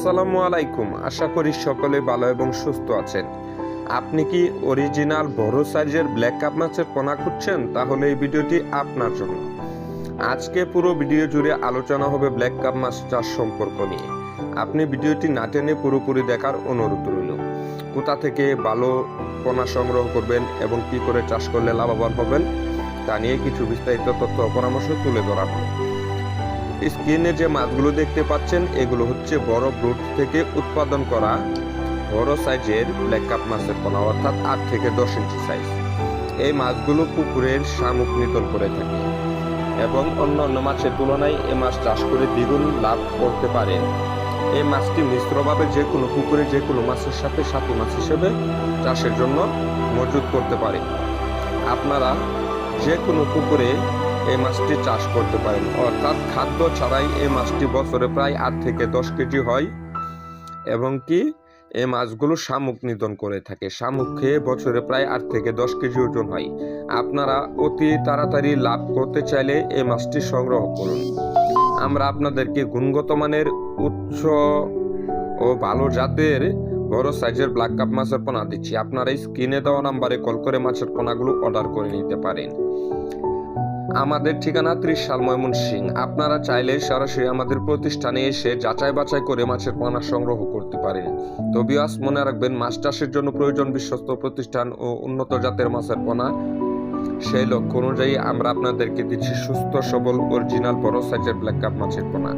আসসালামু আলাইকুম। আশা করি সকলে ভালো এবং সুস্থ আছেন। আপনি কি অরিজিনাল বড় সাইজের ব্ল্যাক কাপ মাছের পোনা খুঁজছেন? তাহলে এই ভিডিওটি আপনার জন্য। আজকে পুরো ভিডিও জুড়ে আলোচনা হবে ব্ল্যাক কাপ মাছ চাষ সম্পর্ক নিয়ে। আপনি ভিডিওটি না টেনে পুরোপুরি দেখার অনুরোধ রইল। কোথা থেকে ভালো পোনা সংগ্রহ করবেন এবং কি করে চাষ করলে লাভবান হবেন তা নিয়ে কিছু বিস্তারিত তথ্য ও পরামর্শ তুলে ধরা হবে। স্ক্রিনে যে মাছগুলো দেখতে পাচ্ছেন এগুলো হচ্ছে বড় ব্রুড থেকে উৎপাদন করা বড় সাইজের ব্ল্যাক কাপ মাছের পোনা, অর্থাৎ 8 থেকে 10 ইঞ্চি সাইজ। এই মাছগুলো পুকুরের শামুক নিধন করে থাকে এবং অন্যান্য মাছের তুলনায় এই মাছ চাষ করে দ্বিগুণ লাভ করতে পারেন। এই মাছটি মিশ্রভাবে যে কোনো পুকুরে যে কোনো মাছের সাথে সাথী মাছ হিসেবে চাষের জন্য মজুত করতে পারেন। আপনারা যে কোনো পুকুরে এই মাছটি চাষ করতে পারেন, অর্থাৎ খাদ্য ছাড়াই এই মাছটি বছরে প্রায় 8 থেকে 10 কেজি হয় এবং কি এই মাছগুলো শামুক নিধন করে থাকে। শামুক খেয়ে বছরে প্রায় 8 থেকে 10 কেজি ওজন হয়। আপনারা অতি তাড়াতাড়ি লাভ করতে চাইলে এই মাছটি সংগ্রহ করুন। আমরা আপনাদেরকে গুণগত মানের উচ্চ ও ভালো জাতের বড় সাইজের ব্ল্যাক কাপ মাছের পোনা দিচ্ছি। আপনারা স্ক্রিনে দেওয়া নাম্বারে কল করে মাছের পোনাগুলো অর্ডার করে নিতে পারেন। আমাদের ঠিকানা ত্রিশাল ময়মনসিংহ। আপনারা চাইলে সরাসরি আমাদের প্রতিষ্ঠানে এসে যাচাই বাছাই করে মাছের পোনা সংগ্রহ করতে পারেন। তো ভিউয়ার্স, মনে রাখবেন, মাছ চাষের জন্য প্রয়োজন বিশ্বস্ত প্রতিষ্ঠান ও উন্নত জাতের মাছের পোনা। সেই লক্ষ্য অনুযায়ী আমরা আপনাদেরকে দিচ্ছি সুস্থ সবল অরিজিনাল বড় সাইজের ব্ল্যাক কাপ মাছের পোনা।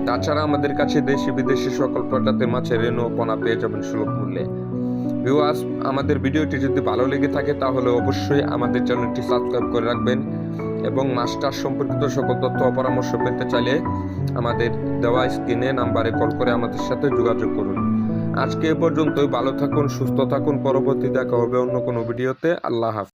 তাছাড়া আমাদের কাছে দেশি বিদেশি সকল প্রজাতির মাছের রেণু ও পোনা পেয়ে যাবেন সুলভ মূল্যে। ভিউয়ার্স, আমাদের ভিডিওটি যদি ভালো লেগে থাকে তাহলে অবশ্যই আমাদের চ্যানেলটি সাবস্ক্রাইব করে রাখবেন এবং মাছ চাষ সম্পর্কিত সকল তথ্য ও পরামর্শ পেতে চাইলে আমাদের দেওয়া স্ক্রিনে নাম্বারে কল করে আমাদের সাথে যোগাযোগ করুন। আজকে এ পর্যন্তই। ভালো থাকুন, সুস্থ থাকুন। পরবর্তী দেখা হবে অন্য কোনো ভিডিওতে। আল্লাহ হাফেজ।